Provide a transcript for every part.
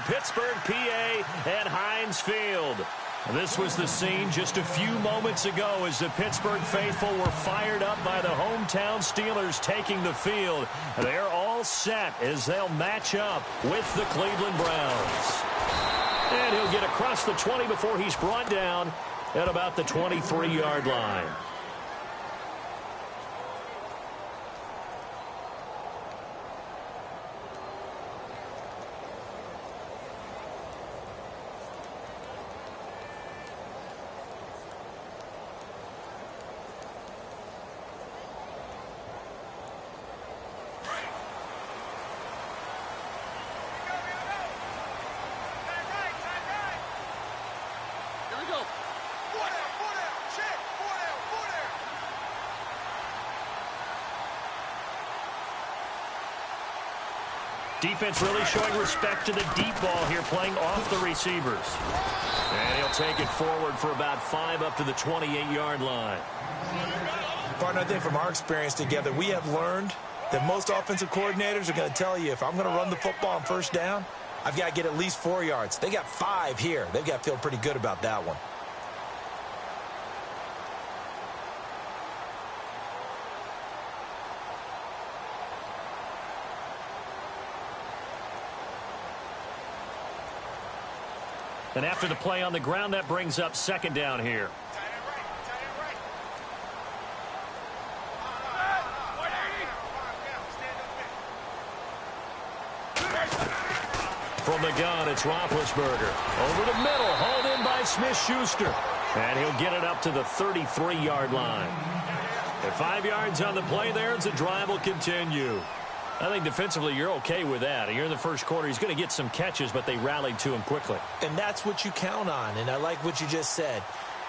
Pittsburgh, PA, at Heinz Field. This was the scene just a few moments ago as the Pittsburgh faithful were fired up by the hometown Steelers taking the field. They're all set as they'll match up with the Cleveland Browns. And he'll get across the 20 before he's brought down at about the 23-yard line. Defense really showing respect to the deep ball here, playing off the receivers. And he'll take it forward for about 5 up to the 28-yard line. Partner, I think from our experience together, we have learned that most offensive coordinators are going to tell you, if I'm going to run the football on first down, I've got to get at least 4 yards. They got 5 here. They've got to feel pretty good about that one. And after the play on the ground, that brings up second down here. From the gun, it's Roethlisberger. Over the middle, hauled in by Smith-Schuster. And he'll get it up to the 33-yard line. At 5 yards on the play there, and the drive will continue. I think defensively you're okay with that. You're in the first quarter. He's going to get some catches, but they rallied to him quickly. And that's what you count on, and I like what you just said.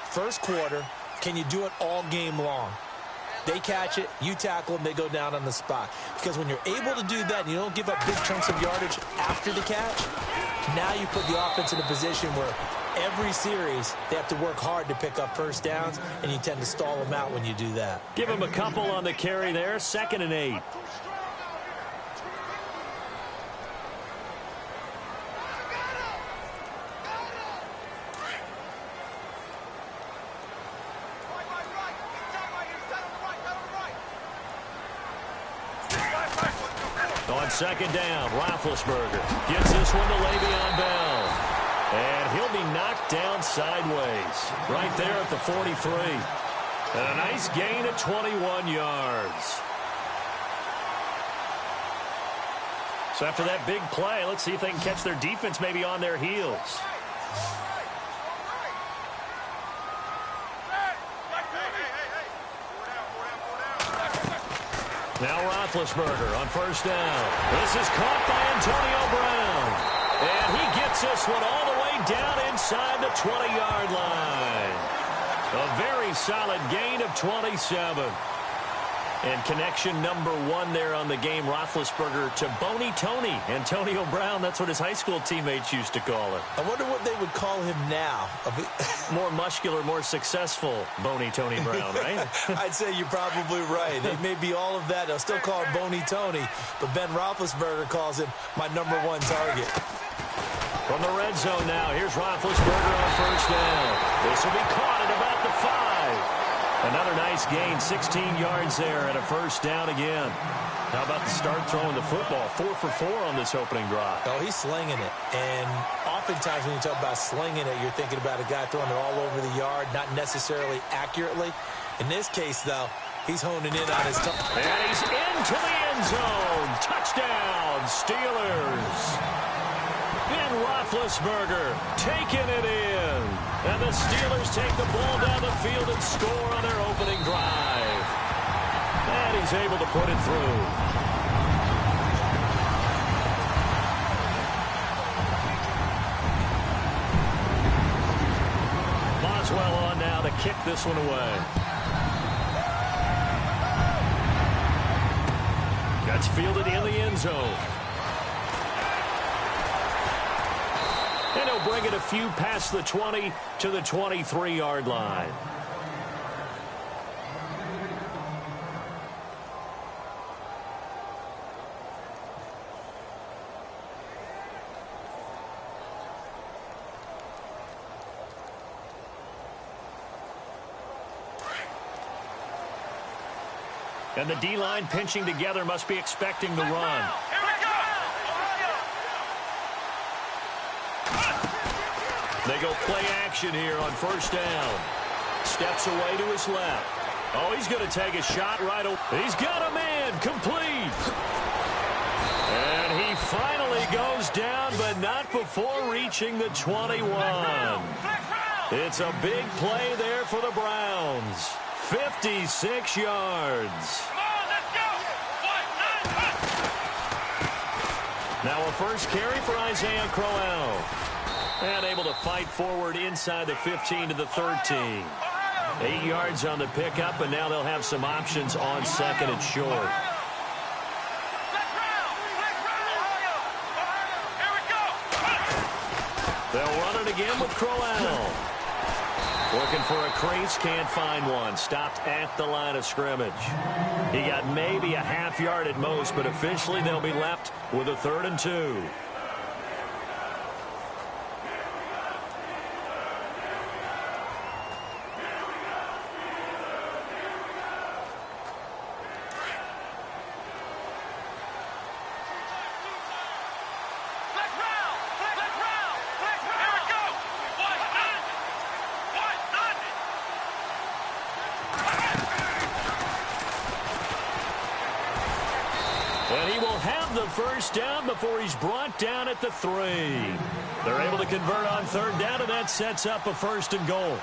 First quarter, can you do it all game long? They catch it, you tackle them, they go down on the spot. Because when you're able to do that and you don't give up big chunks of yardage after the catch, now you put the offense in a position where every series they have to work hard to pick up first downs, and you tend to stall them out when you do that. Give him a couple on the carry there, 2nd and 8. On second down, Roethlisberger gets this one to Le'Veon Bell. And he'll be knocked down sideways right there at the 43. And a nice gain of 21 yards. So after that big play, let's see if they can catch their defense maybe on their heels. Now Roethlisberger on first down. This is caught by Antonio Brown. And he gets this one all the way down inside the 20-yard line. A very solid gain of 27. And connection number 1 there on the game, Roethlisberger to Boney Tony. Antonio Brown, that's what his high school teammates used to call him. I wonder what they would call him now. More muscular, more successful Boney Tony Brown, right? I'd say you're probably right. It may be all of that. They'll still call him Boney Tony, but Ben Roethlisberger calls him my number 1 target. From the red zone now, here's Roethlisberger on first down. This will be caught at about the 5. Another nice gain, 16 yards there and a first down again. How about the start throwing the football? 4 for 4 on this opening drive. Oh, he's slinging it. And oftentimes when you talk about slinging it, you're thinking about a guy throwing it all over the yard, not necessarily accurately. In this case, though, he's honing in on his time. And he's into the end zone. Touchdown, Steelers. And Roethlisberger taking it in. And the Steelers take the ball down the field and score on their opening drive. And he's able to put it through. Boswell on now to kick this one away. That's fielded in the end zone. And he'll bring it a few past the 20 to the 23-yard line. And the D-line pinching together must be expecting the run. They go play action here on first down. Steps away to his left. Oh, he's going to take a shot right away. He's got a man complete. And he finally goes down, but not before reaching the 21. It's a big play there for the Browns. 56 yards. Now a first carry for Isaiah Crowell. And able to fight forward inside the 15 to the 13. 8 yards on the pickup, and now they'll have some options on second and short. They'll run it again with Crowell. Looking for a crease, can't find one. Stopped at the line of scrimmage. He got maybe a half yard at most, but officially they'll be left with a 3rd and 2. And he will have the first down before he's brought down at the 3. They're able to convert on 3rd down, and that sets up a 1st and goal.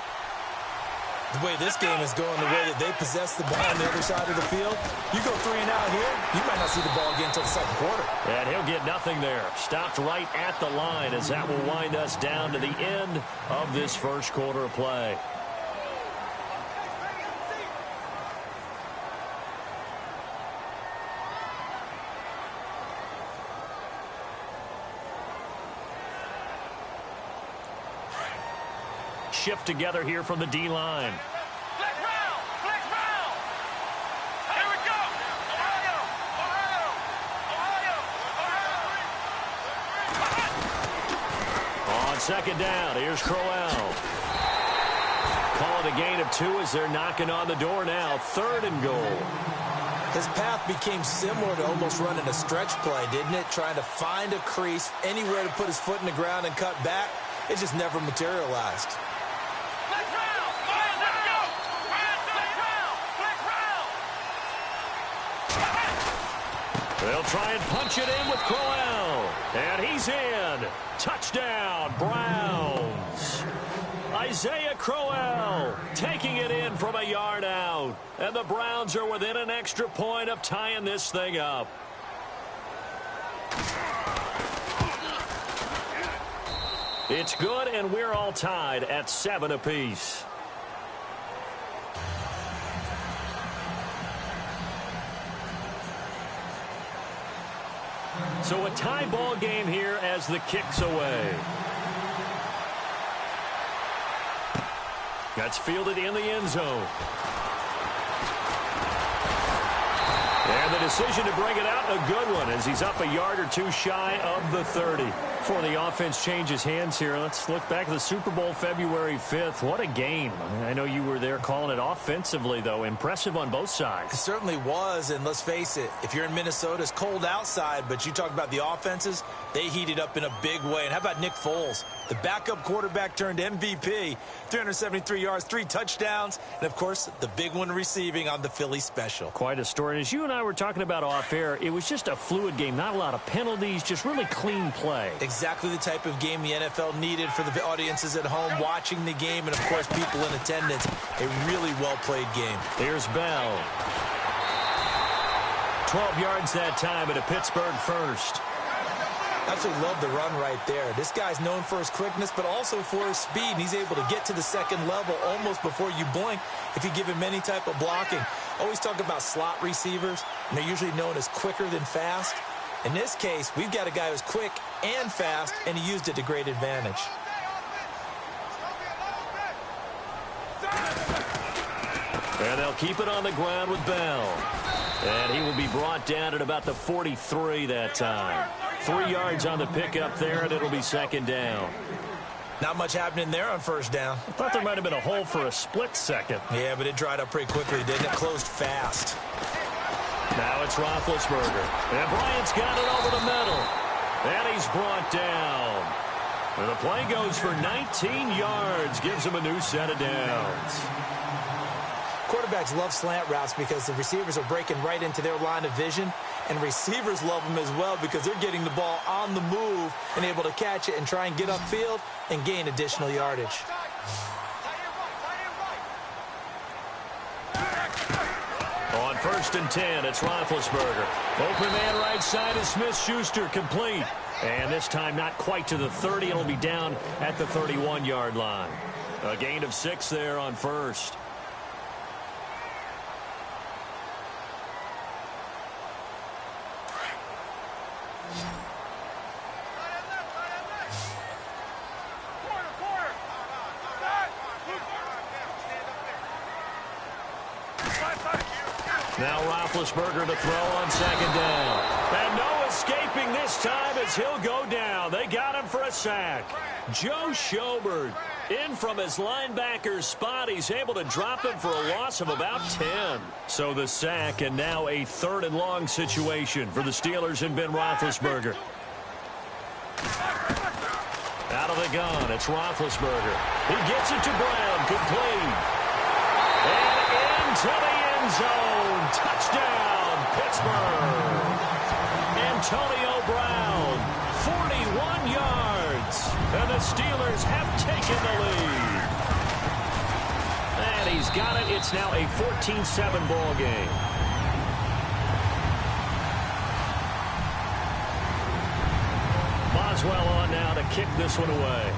The way this game is going, the way that they possess the ball on the other side of the field, you go 3 and out here, you might not see the ball again until the 2nd quarter. And he'll get nothing there. Stopped right at the line as that will wind us down to the end of this 1st quarter of play. Shift together here from the D-line. Here we go. On 2nd down, here's Crowell. Call it a gain of 2 as they're knocking on the door now. 3rd and goal. His path became similar to almost running a stretch play, didn't it? Trying to find a crease, anywhere to put his foot in the ground and cut back. It just never materialized. They'll try and punch it in with Crowell. And he's in. Touchdown, Browns. Isaiah Crowell taking it in from a yard out. And the Browns are within an extra point of tying this thing up. It's good, and we're all tied at 7 apiece. So a tie ball game here as the kick's away. That's fielded in the end zone. And the decision to bring it out, a good one, as he's up a yard or 2 shy of the 30. Before the offense changes hands here, let's look back at the Super Bowl February 5th. What a game. I know you were there calling it offensively, though. Impressive on both sides. It certainly was, and let's face it, if you're in Minnesota, it's cold outside, but you talk about the offenses, they heated up in a big way. And how about Nick Foles? The backup quarterback turned MVP, 373 yards, 3 touchdowns, and, of course, the big one receiving on the Philly special. Quite a story. And as you and I were talking about off air, it was just a fluid game, not a lot of penalties, just really clean play. Exactly the type of game the NFL needed for the audiences at home watching the game and, of course, people in attendance. A really well-played game. Here's Bell. 12 yards that time at a Pittsburgh first. Absolutely love the run right there. This guy's known for his quickness, but also for his speed, and he's able to get to the 2nd level almost before you blink if you give him any type of blocking. Always talk about slot receivers, and they're usually known as quicker than fast. In this case, we've got a guy who's quick and fast, and he used it to great advantage. And they'll keep it on the ground with Bell. And he will be brought down at about the 43 that time. 3 yards on the pickup there, and it'll be 2nd down. Not much happening there on 1st down. I thought there might have been a hole for a split second. Yeah, but it dried up pretty quickly, didn't it? Closed fast. Now it's Roethlisberger. And Bryant's got it over the middle. And he's brought down. And the play goes for 19 yards. Gives him a new set of downs. Quarterbacks love slant routes because the receivers are breaking right into their line of vision. And receivers love them as well because they're getting the ball on the move and able to catch it and try and get upfield and gain additional yardage. On 1st and 10, it's Roethlisberger. Open man right side is Smith-Schuster, complete. And this time not quite to the 30. It'll be down at the 31-yard line. A gain of 6 there on 1st. Now Roethlisberger to throw on 2nd down. And no escaping this time as he'll go down. They got him for a sack. Joe Schobert in from his linebacker's spot. He's able to drop him for a loss of about 10. So the sack and now a 3rd and long situation for the Steelers and Ben Roethlisberger. Out of the gun, it's Roethlisberger. He gets it to Brown, complete. And into the end zone. Touchdown, Pittsburgh. Antonio Brown, 41 yards. And the Steelers have taken the lead. And he's got it. It's now a 14-7 ball game. Boswell on now to kick this one away.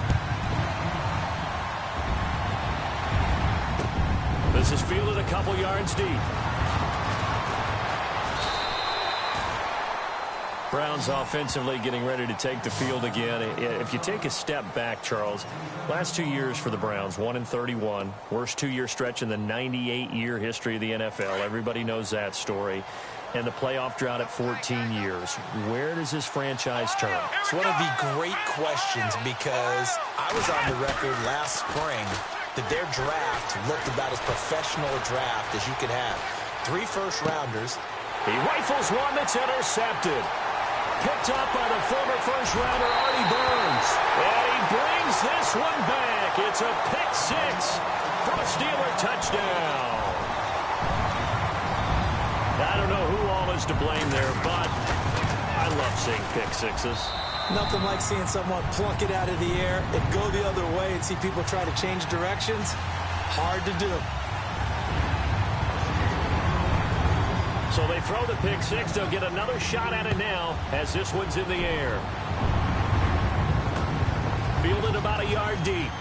This is fielded a couple yards deep. Browns offensively getting ready to take the field again. If you take a step back, Charles, last 2 years for the Browns, 1-31, worst 2-year stretch in the 98-year history of the NFL. Everybody knows that story. And the playoff drought at 14 years. Where does this franchise turn? It's one of the great questions because I was on the record last spring that their draft looked about as professional a draft as you could have. 3 first-rounders. He rifles one that's intercepted. Picked up by the former first-rounder Artie Burns. And he brings this one back. It's a pick 6 for a Steeler touchdown. I don't know who all is to blame there, but I love seeing pick 6s. Nothing like seeing someone plunk it out of the air and go the other way and see people try to change directions. Hard to do. So they throw the pick 6. They'll get another shot at it now as this one's in the air. Fielded about a yard deep.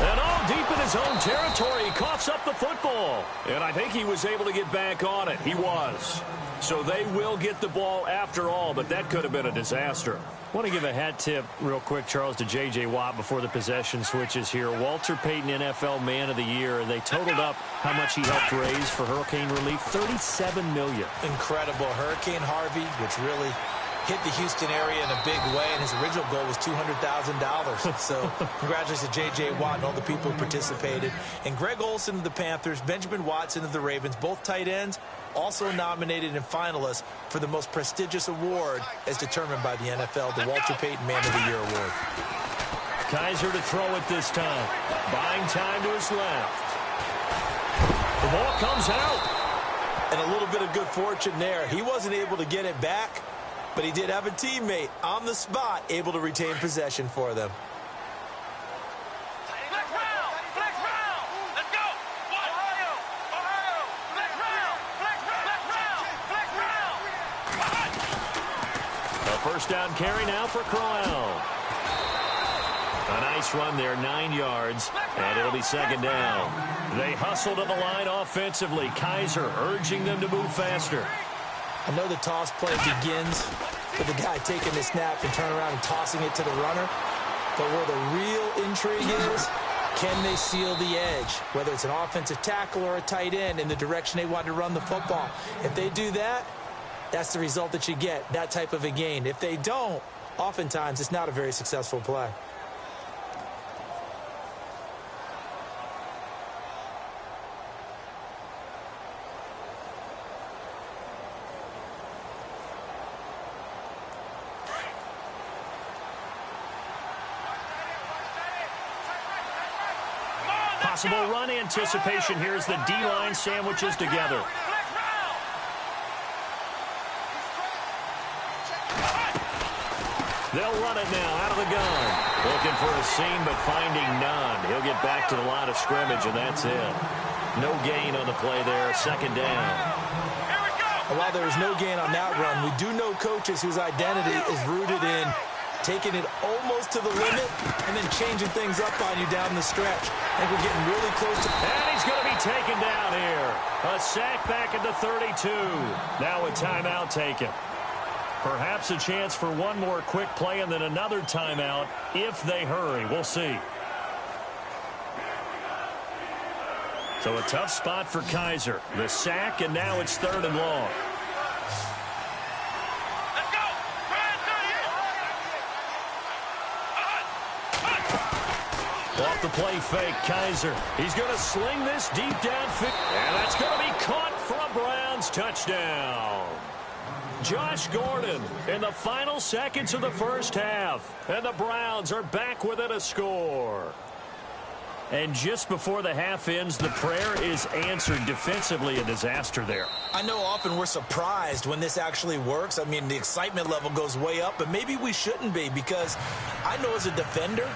And all deep in his own territory. He coughs up the football. And I think he was able to get back on it. He was. So they will get the ball after all, but that could have been a disaster. I want to give a hat tip real quick, Charles, to J.J. Watt before the possession switches here. Walter Payton, NFL Man of the Year. They totaled up how much he helped raise for hurricane relief, $37 million. Incredible. Hurricane Harvey, which really hit the Houston area in a big way, and his original goal was $200,000. So congratulations to J.J. Watt and all the people who participated. And Greg Olsen of the Panthers, Benjamin Watson of the Ravens, both tight ends, also nominated and finalists for the most prestigious award as determined by the NFL, the Walter Payton Man of the Year Award. Kaiser to throw it this time. Buying time to his left. The ball comes out. And a little bit of good fortune there. He wasn't able to get it back, but he did have a teammate on the spot able to retain possession for them. First down carry now for Crowell. A nice run there, 9 yards, and it'll be 2nd down. They hustle to the line offensively. Kaiser urging them to move faster. I know the toss play begins with the guy taking the snap and turning around and tossing it to the runner. But where the real intrigue is, can they seal the edge? Whether it's an offensive tackle or a tight end in the direction they want to run the football. If they do that, that's the result that you get, that type of a gain. If they don't, oftentimes it's not a very successful play. Possible run anticipation here as the D-line sandwiches together. They'll run it now out of the gun. Looking for a seam, but finding none. He'll get back to the line of scrimmage, and that's it. No gain on the play there, second down. While there was no gain on that run, we do know coaches whose identity is rooted in taking it almost to the limit and then changing things up on you down the stretch. I think we're getting really close to... And he's going to be taken down here. A sack back at the 32. Now a timeout taken. Perhaps a chance for one more quick play and then another timeout if they hurry. We'll see. So a tough spot for Kaiser. The sack, and now it's 3rd and long. Let's go! Off the play fake, Kaiser. He's going to sling this deep downfield. And that's going to be caught for a Browns touchdown. Josh Gordon in the final seconds of the first half. And the Browns are back within a score. And just before the half ends, the prayer is answered. Defensively, a disaster there. I know often we're surprised when this actually works. I mean, the excitement level goes way up, but maybe we shouldn't be, because I know as a defender,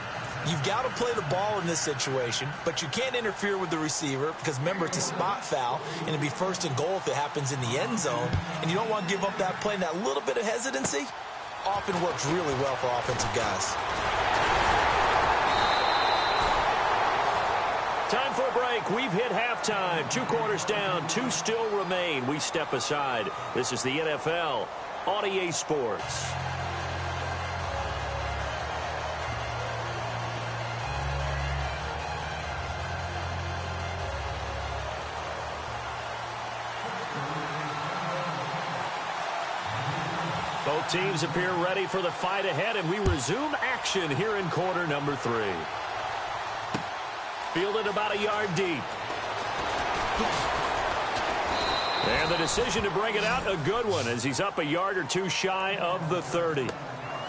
you've got to play the ball in this situation, but you can't interfere with the receiver because, remember, it's a spot foul, and it'd be 1st and goal if it happens in the end zone, and you don't want to give up that play. And that little bit of hesitancy often works really well for offensive guys. Time for a break. We've hit halftime. 2 quarters down. 2 still remain. We step aside. This is the NFL on EA Sports. Both teams appear ready for the fight ahead, and we resume action here in quarter number 3. Fielded about a yard deep. And the decision to bring it out, a good one, as he's up a yard or 2 shy of the 30.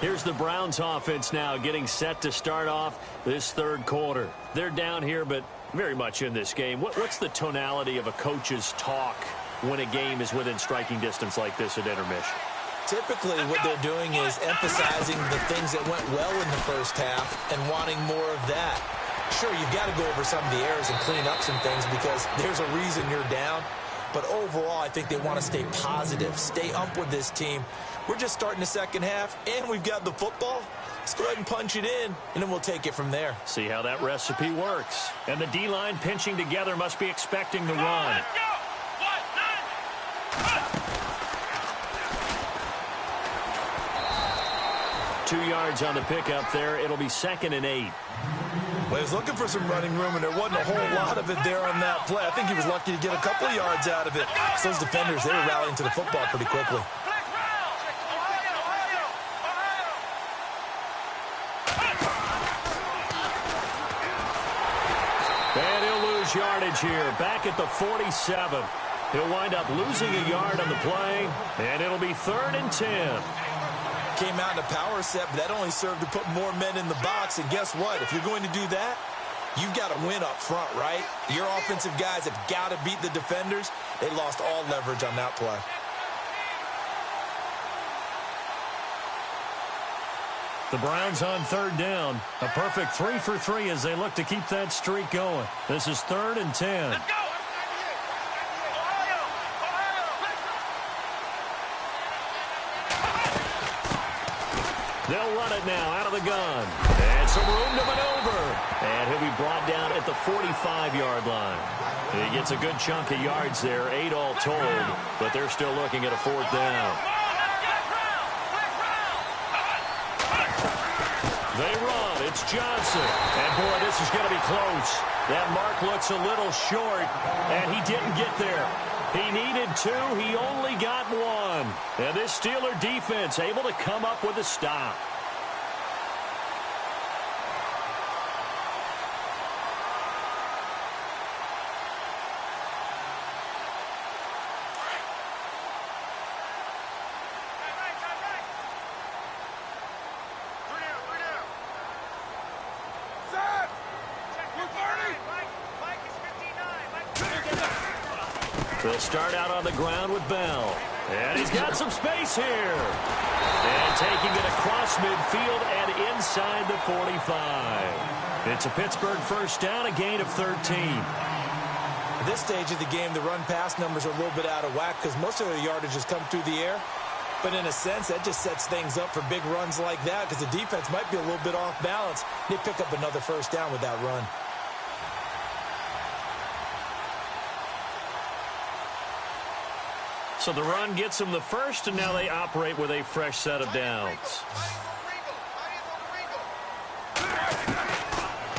Here's the Browns offense now getting set to start off this 3rd quarter. They're down here, but very much in this game. What's the tonality of a coach's talk when a game is within striking distance like this at intermission? Typically, what they're doing is emphasizing the things that went well in the first half and wanting more of that. Sure, you've got to go over some of the errors and clean up some things because there's a reason you're down. But overall, I think they want to stay positive, stay up with this team. We're just starting the second half, and we've got the football. Let's go ahead and punch it in, and then we'll take it from there. See how that recipe works. And the D-line pinching together must be expecting the run. 2 yards on the pickup there. It'll be 2nd and 8. Well, he was looking for some running room, and there wasn't a whole lot of it there on that play. I think he was lucky to get a couple of yards out of it. So those defenders, they were rallying to the football pretty quickly. And he'll lose yardage here. Back at the 47. He'll wind up losing a yard on the play, and it'll be 3rd and 10. Came out in a power set, but that only served to put more men in the box. And guess what? If you're going to do that, you've got to win up front, right? Your offensive guys have got to beat the defenders. They lost all leverage on that play. The Browns on 3rd down. A perfect 3 for 3 as they look to keep that streak going. This is 3rd and 10. Let's go! They'll run it now out of the gun. And some room to maneuver. And he'll be brought down at the 45-yard line. He gets a good chunk of yards there, 8 all told, but they're still looking at a 4th down. They run. It's Johnson. And, boy, this is going to be close. That mark looks a little short, and he didn't get there. He needed 2. He only got 1. And this Steeler defense able to come up with a stop. They'll start out on the ground with Bell. And he's got some space here. And taking it across midfield and inside the 45. It's a Pittsburgh first down, a gain of 13. At this stage of the game, the run-pass numbers are a little bit out of whack because most of their yardage has come through the air. But in a sense, that just sets things up for big runs like that because the defense might be a little bit off balance. They pick up another first down with that run. So the run gets them the first, and now they operate with a fresh set of downs.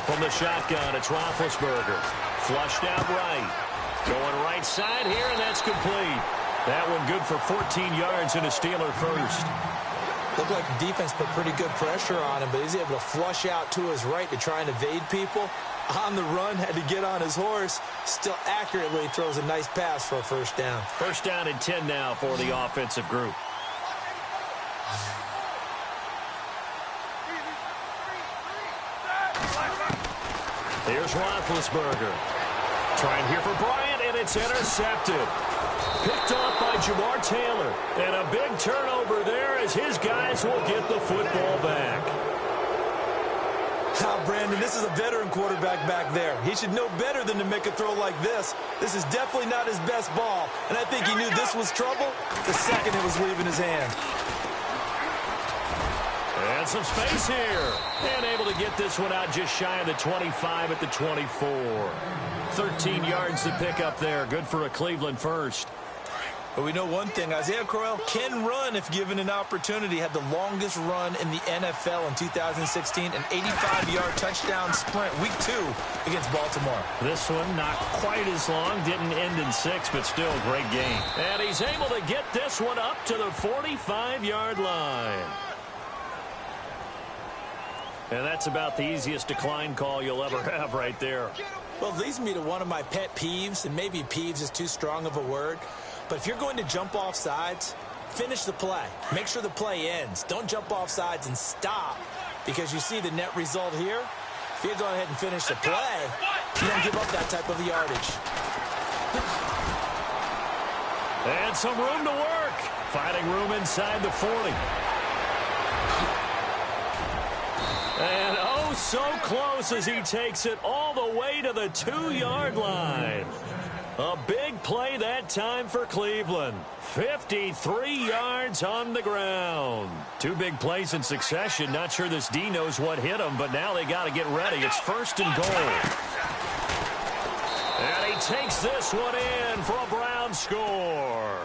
From the shotgun, it's Roethlisberger. Flushed out right. Going right side here, and that's complete. That one good for 14 yards and a Steeler first. Looked like the defense put pretty good pressure on him, but he's able to flush out to his right to try and evade people. On the run, had to get on his horse. Still accurately throws a nice pass for a first down. First down and 10 now for the offensive group. Here's Roethlisberger. Trying here for Bryant, and it's intercepted. Picked off by Jamar Taylor. And a big turnover there as his guys will get the football back. Now, Brandon, this is a veteran quarterback back there. He should know better than to make a throw like this. This is definitely not his best ball. And I think he knew this was trouble the second it was leaving his hand. And some space here. And able to get this one out just shy of the 25 at the 24. 13 yards to pick up there. Good for a Cleveland first. But we know one thing, Isaiah Crowell can run if given an opportunity. Had the longest run in the NFL in 2016, an 85-yard touchdown sprint, week 2 against Baltimore. This one not quite as long, didn't end in 6, but still a great game. And he's able to get this one up to the 45-yard line. And that's about the easiest decline call you'll ever have right there. Well, it leads me to one of my pet peeves, and maybe peeves is too strong of a word. But if you're going to jump off sides, finish the play. Make sure the play ends. Don't jump off sides and stop because you see the net result here. If you go ahead and finish the play, you don't give up that type of yardage. And some room to work. Fighting room inside the 40. And oh, so close as he takes it all the way to the 2-yard line. A big play that time for Cleveland. 53 yards on the ground. 2 big plays in succession. Not sure this D knows what hit him, but now they got to get ready. It's first and goal. And he takes this one in for a Brown score.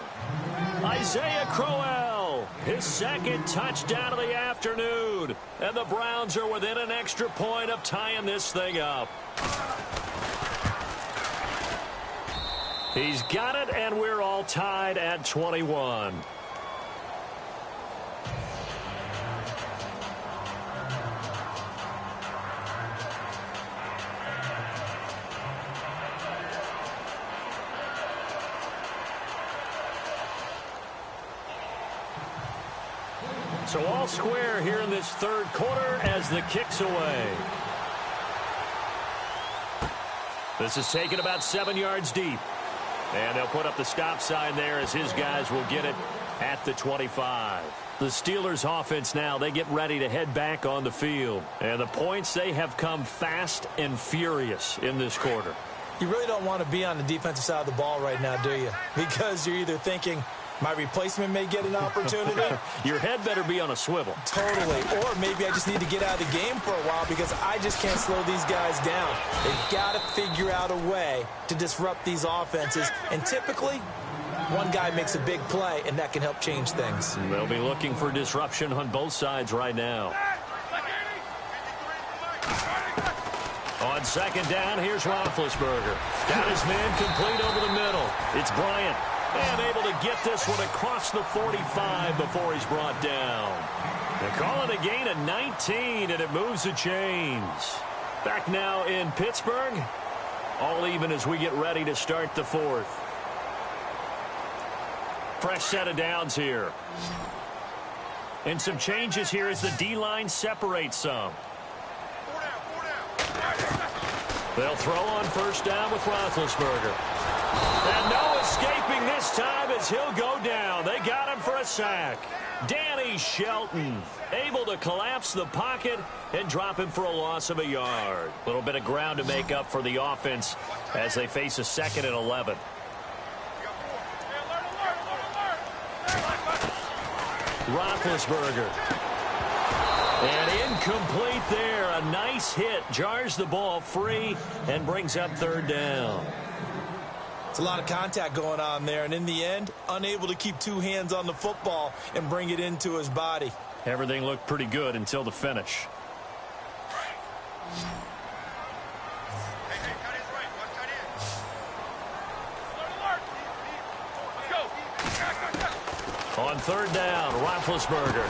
Isaiah Crowell, his second touchdown of the afternoon. And the Browns are within an extra point of tying this thing up. He's got it, and we're all tied at 21. So all square here in this third quarter as the kick's away. This is taken about 7 yards deep. And they'll put up the stop sign there as his guys will get it at the 25. The Steelers offense now, they get ready to head back on the field. And the points, they have come fast and furious in this quarter. You really don't want to be on the defensive side of the ball right now, do you? Because you're either thinking, my replacement may get an opportunity. Your head better be on a swivel. Totally. Or maybe I just need to get out of the game for a while because I just can't slow these guys down. They've got to figure out a way to disrupt these offenses. And typically, one guy makes a big play, and that can help change things. They'll be looking for disruption on both sides right now. On second down, here's Roethlisberger. Got his man complete over the middle. It's Bryant. And able to get this one across the 45 before he's brought down. They call it a gain of 19, and it moves the chains. Back now in Pittsburgh. All even as we get ready to start the fourth. Fresh set of downs here. And some changes here as the D-line separates some. They'll throw on first down with Roethlisberger. And no escaping this time as he'll go down. They got him for a sack. Danny Shelton able to collapse the pocket and drop him for a loss of a yard. A little bit of ground to make up for the offense as they face a 2nd and 11. Roethlisberger. And incomplete there. A nice hit. Jars the ball free and brings up 3rd down. It's a lot of contact going on there, and in the end, unable to keep 2 hands on the football and bring it into his body. Everything looked pretty good until the finish. On 3rd down, Roethlisberger.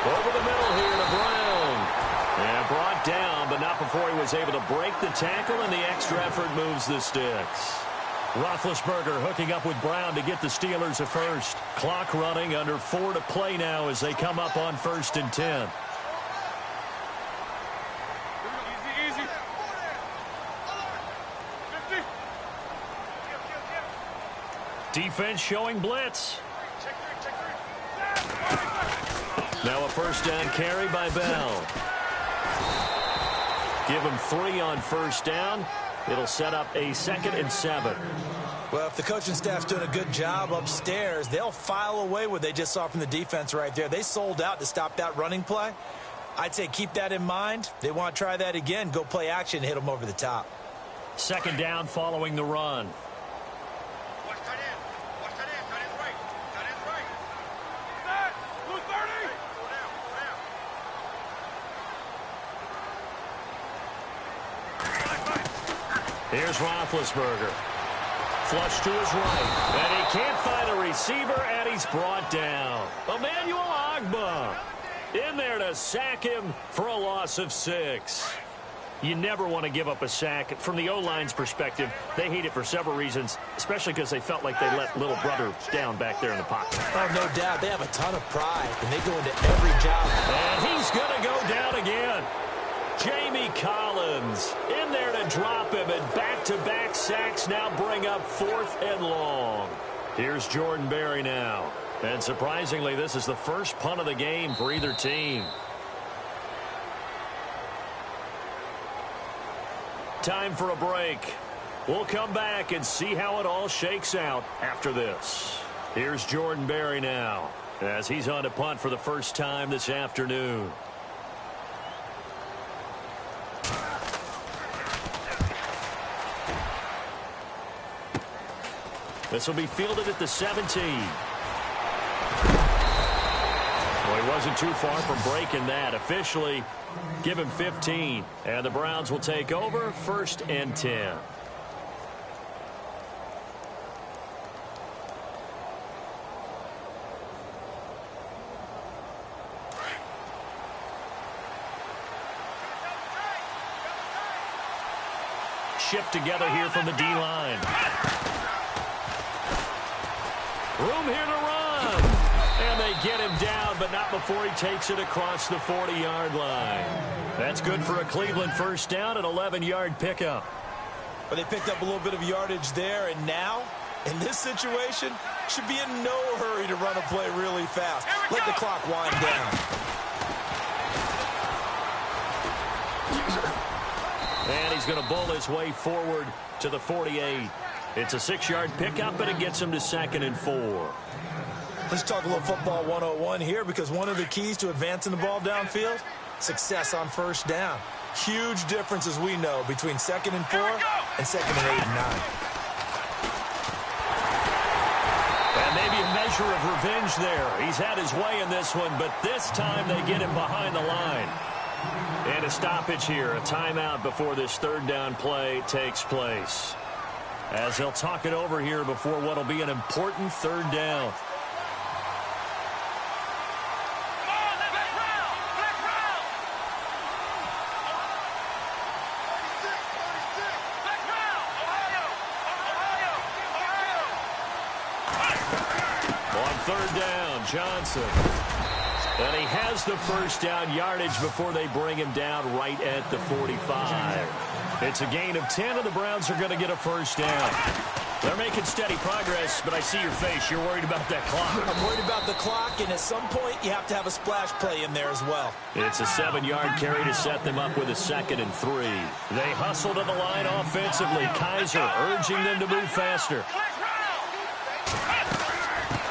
Over the middle here to Brown. And brought down, but not before he was able to break the tackle, and the extra effort moves the sticks. Roethlisberger hooking up with Brown to get the Steelers a first. Clock running, under 4 to play now as they come up on 1st and 10. Easy. 50. Defense showing blitz. Now a 1st down carry by Bell. Give him 3 on 1st down. It'll set up a 2nd and 7. Well, if the coaching staff's doing a good job upstairs, they'll file away what they just saw from the defense right there. They sold out to stop that running play. I'd say keep that in mind. They want to try that again. Go play action, hit them over the top. 2nd down following the run. Here's Roethlisberger. Flush to his right. And he can't find a receiver, and he's brought down. Emmanuel Ogbah in there to sack him for a loss of 6. You never want to give up a sack. From the O-line's perspective, they hate it for several reasons, especially because they felt like they let little brother down back there in the pocket. Oh, no doubt. They have a ton of pride, and they go into every job. And he's going to go down again. Jamie Collins in there to drop him, and back-to-back sacks now bring up 4th and long. Here's Jordan Berry now. And surprisingly, this is the first punt of the game for either team. Time for a break. We'll come back and see how it all shakes out after this. Here's Jordan Berry now as he's on to punt for the first time this afternoon. This will be fielded at the 17. Well, he wasn't too far from breaking that. Officially, give him 15. And the Browns will take over 1st and 10. Shift together here from the D-line. Room here to run. And they get him down, but not before he takes it across the 40-yard line. That's good for a Cleveland 1st down, an 11-yard pickup. But they picked up a little bit of yardage there, and now, in this situation, should be in no hurry to run a play really fast. Let the clock wind down. And he's going to bull his way forward to the 48. It's a 6-yard pickup, and it gets him to 2nd and 4. Let's talk a little football 101 here, because one of the keys to advancing the ball downfield, success on 1st down. Huge difference, as we know, between 2nd and 4 and 2nd and 8 and 9. And maybe a measure of revenge there. He's had his way in this one, but this time they get him behind the line. And a stoppage here, a timeout before this 3rd down play takes place. As they'll talk it over here before what will be an important 3rd down. On 3rd down, Johnson. And he has the 1st down yardage before they bring him down right at the 45. It's a gain of 10, and the Browns are going to get a 1st down. They're making steady progress, but I see your face. You're worried about that clock. I'm worried about the clock, and at some point, you have to have a splash play in there as well. It's a 7-yard carry to set them up with a 2nd and 3. They hustle to the line offensively. Kaiser urging them to move faster.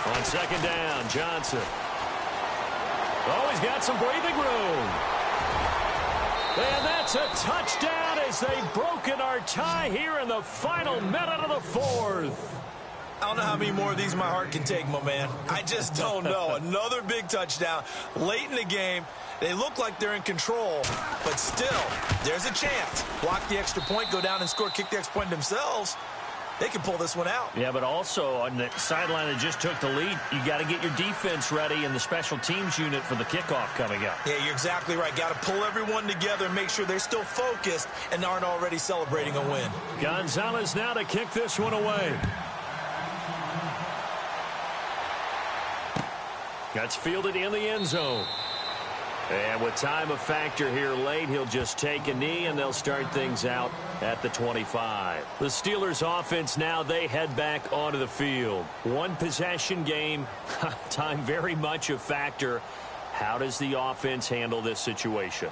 On 2nd down, Johnson. Oh, he's got some breathing room. And that's a touchdown as they've broken our tie here in the final minute of the 4th. I don't know how many more of these my heart can take, my man. I just don't know. Another big touchdown late in the game. They look like they're in control, but still, there's a chance. Block the extra point, go down and score, kick the extra point themselves. They can pull this one out. Yeah, but also on the sideline that just took the lead, you got to get your defense ready and the special teams unit for the kickoff coming up. Yeah, you're exactly right. Got to pull everyone together and make sure they're still focused and aren't already celebrating a win. Gonzalez now to kick this one away. That's fielded in the end zone. And with time a factor here late, he'll just take a knee, and they'll start things out at the 25. The Steelers offense now, they head back onto the field. One possession game, time very much a factor. How does the offense handle this situation?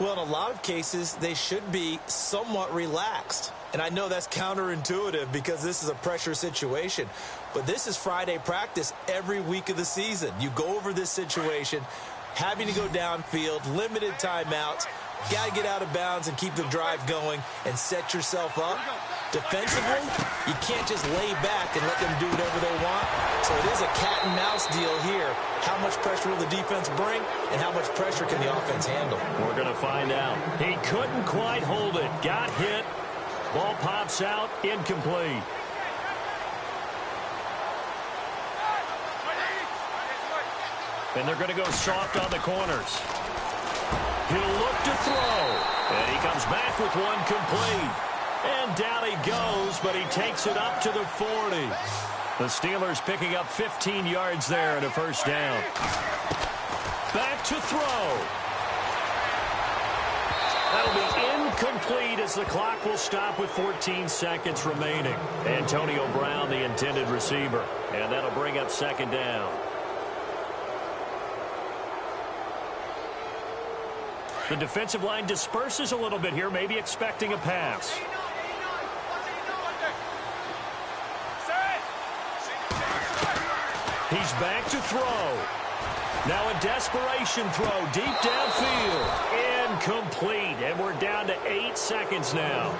Well, in a lot of cases, they should be somewhat relaxed. And I know that's counterintuitive because this is a pressure situation. But this is Friday practice every week of the season. You go over this situation, having to go downfield, limited timeouts, got to get out of bounds and keep the drive going and set yourself up. Defensively, you can't just lay back and let them do whatever they want. So it is a cat and mouse deal here. How much pressure will the defense bring and how much pressure can the offense handle? We're going to find out. He couldn't quite hold it. Got hit. Ball pops out. Incomplete. And they're going to go soft on the corners. He'll look to throw. And he comes back with one complete. And down he goes, but he takes it up to the 40. The Steelers picking up 15 yards there and a first down. Back to throw. That'll be incomplete as the clock will stop with 14 seconds remaining. Antonio Brown, the intended receiver. And that'll bring up 2nd down. The defensive line disperses a little bit here, maybe expecting a pass. He's back to throw. Now a desperation throw deep downfield. Incomplete. And we're down to 8 seconds now.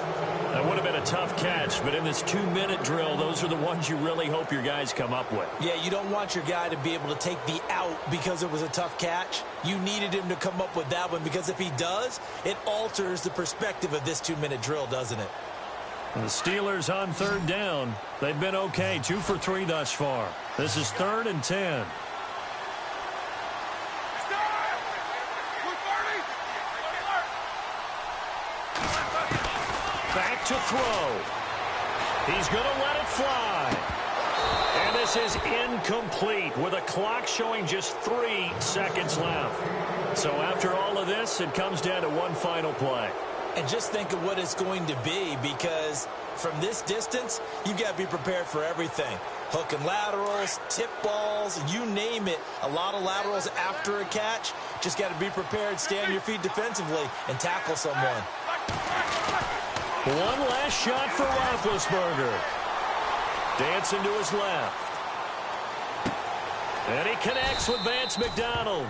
That would have been a tough catch, but in this 2-minute drill, those are the ones you really hope your guys come up with. Yeah, you don't want your guy to be able to take the out because it was a tough catch. You needed him to come up with that one because if he does, it alters the perspective of this 2-minute drill, doesn't it? The Steelers on 3rd down. They've been okay, 2 for 3 thus far. This is 3rd and 10. Back to throw. He's going to let it fly. And this is incomplete with a clock showing just 3 seconds left. So after all of this, it comes down to one final play. And just think of what it's going to be because from this distance, you've got to be prepared for everything. Hook and laterals, tip balls, you name it. A lot of laterals after a catch. Just got to be prepared, stay on your feet defensively, and tackle someone. One last shot for Roethlisberger. Dancing to his left. And he connects with Vance McDonald.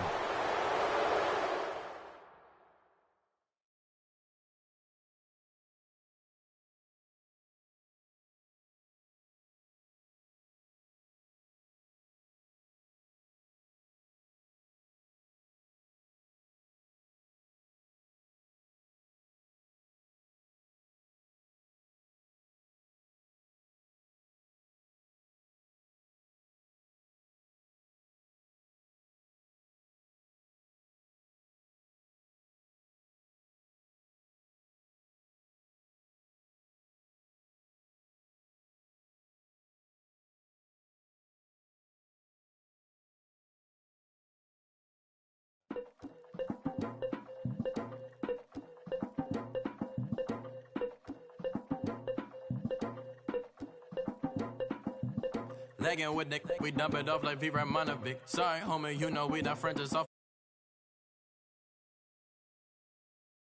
Legging with Nick, we dump it off like V. Ramanovic. Sorry, homie, you know we not friends, it's off.